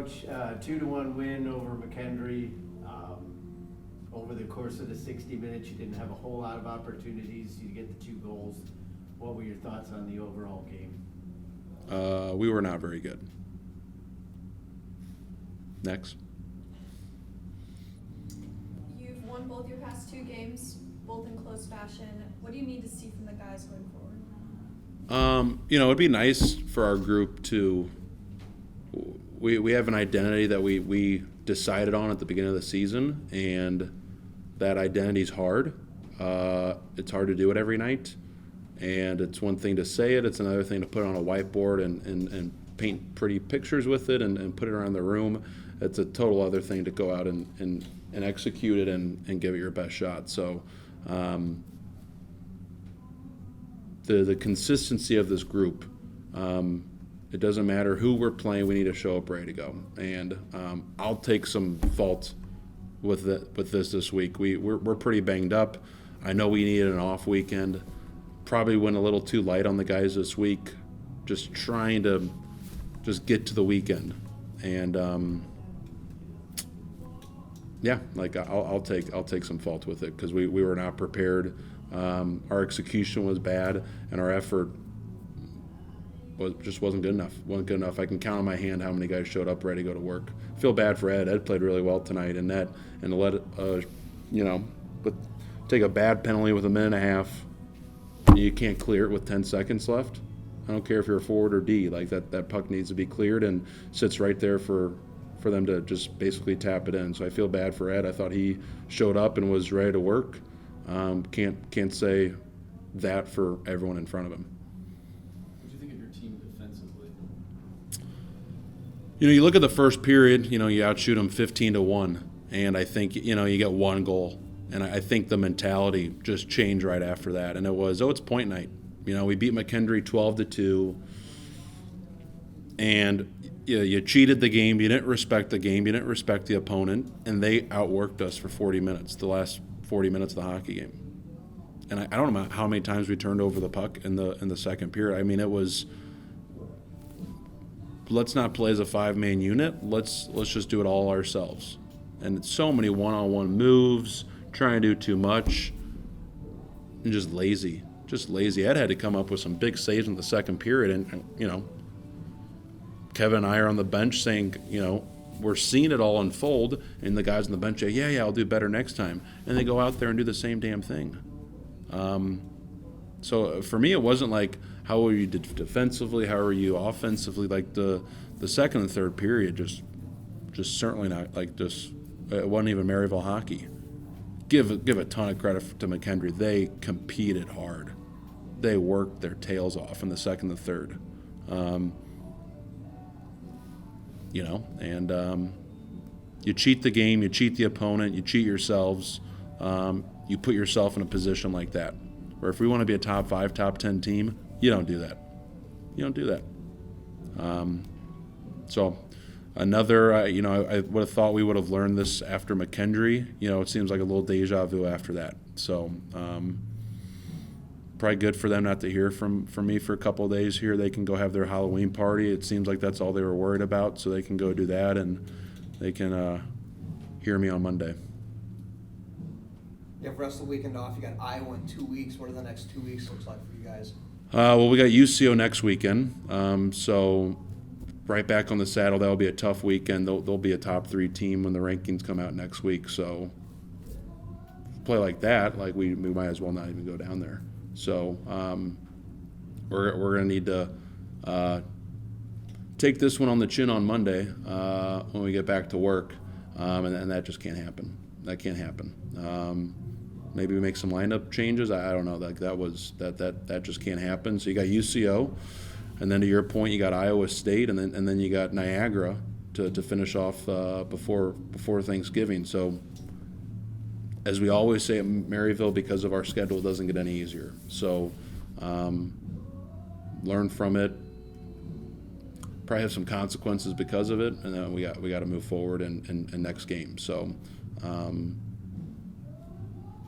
Coach. 2-1 win over McKendree. Over the course of the 60 minutes, you didn't have a whole lot of opportunities. You get the 2 goals. What were your thoughts on the overall game? We were not very good. Next. You've won both your past 2 games, both in close fashion. What do you need to see from the guys going forward? It'd be nice for our group to we have an identity that we decided on at the beginning of the season, and that identity is hard. It's hard to do it every night, and it's one thing to say it, it's another thing to put it on a whiteboard and paint pretty pictures with it and put it around the room. It's a total other thing to go out and execute it and give it your best shot. So the consistency of this group, it doesn't matter who we're playing, we need to show up ready to go. And I'll take some fault with this week. We're pretty banged up. I know we needed an off weekend. Probably went a little too light on the guys this week, just trying to just get to the weekend. And I'll take some fault with it because we were not prepared. Our execution was bad, and our effort wasn't good enough. I can count on my hand how many guys showed up ready to go to work. Feel bad for Ed. Ed played really well tonight in net, and to let it, take a bad penalty with a minute and a half, you can't clear it with 10 seconds left. I don't care if you're a forward or D. Like that puck needs to be cleared and sits right there for them to just basically tap it in. So I feel bad for Ed. I thought he showed up and was ready to work. Can't say that for everyone in front of him. What do you think of your team defensively? You look at the first period, you outshoot them 15-1, and I think, you get 1 goal. And I think the mentality just changed right after that. And it was, it's point night. We beat McKendree 12-2, and you cheated the game. You didn't respect the game. You didn't respect the opponent, and they outworked us for 40 minutes, the last 40 minutes of the hockey game. And I don't know how many times we turned over the puck in the second period. I mean, it was, let's not play as a 5-man unit. Let's just do it all ourselves. And it's so many one-on-one moves, trying to do too much, and just lazy. Ed had to come up with some big saves in the second period, and Kevin and I are on the bench saying, we're seeing it all unfold, and the guys on the bench say, yeah, I'll do better next time. And they go out there and do the same damn thing. So for me, it wasn't like, how are you defensively, how are you offensively? Like the second and third period, just certainly not like this. It wasn't even Maryville hockey. Give a ton of credit to McKendree. They competed hard. They worked their tails off in the second and third. You cheat the game, you cheat the opponent, you cheat yourselves. You put yourself in a position like that, where if we want to be a top 5, top 10 team, you don't do that. So another, I would have thought we would have learned this after McKendree. It seems like a little deja vu after that. So probably good for them not to hear from me for a couple of days here. They can go have their Halloween party. It seems like that's all they were worried about, so they can go do that, and they can hear me on Monday. You have the rest of the weekend off. You got Iowa in 2 weeks. What do the next 2 weeks looks like for you guys? Well, we got UCO next weekend, so right back on the saddle. That'll be a tough weekend. They'll be a top 3 team when the rankings come out next week. So play like that, like we might as well not even go down there. So we're going to need to take this one on the chin on Monday when we get back to work, and that just can't happen. That can't happen. Maybe we make some lineup changes. I don't know. Like that just can't happen. So you got UCO, and then to your point, you got Iowa State, and then you got Niagara to finish off before Thanksgiving. So as we always say at Maryville, because of our schedule, it doesn't get any easier. So learn from it. Probably have some consequences because of it, and then we got to move forward in next game. So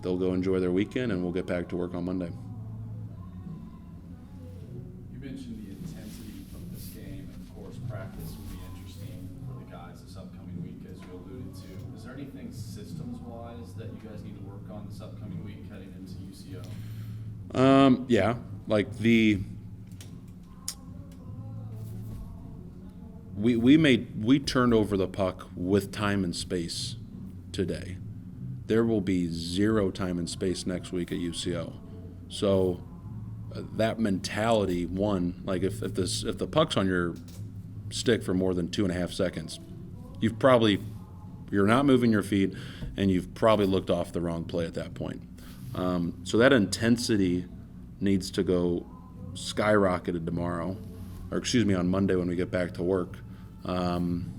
they'll go enjoy their weekend, and we'll get back to work on Monday. You mentioned the intensity of this game, and of course practice will be interesting for the guys this upcoming week, as you alluded to. Is there anything systems-wise that you guys need to work on this upcoming week heading into UCO? Yeah, like we turned over the puck with time and space today. There will be 0 time and space next week at UCO. So that mentality, one, like if the puck's on your stick for more than 2.5 seconds, you're not moving your feet, and you've probably looked off the wrong play at that point. So that intensity needs to go skyrocketed tomorrow, or on Monday when we get back to work. And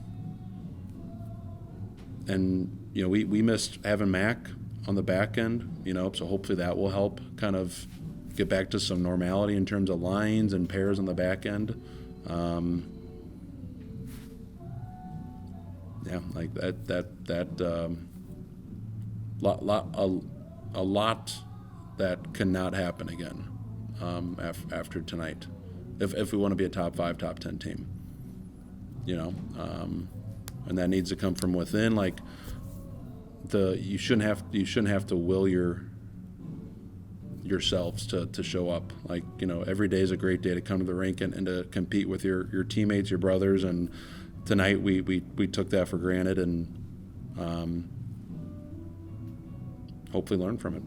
we missed having Mac on the back end, so hopefully that will help kind of get back to some normality in terms of lines and pairs on the back end. Yeah, like a lot that cannot happen again after tonight, if we want to be a top 5, top 10 team, and that needs to come from within. Like you shouldn't have to will yourselves to show up. Like every day is a great day to come to the rink and to compete with your teammates, your brothers, and tonight we took that for granted, and hopefully learn from it.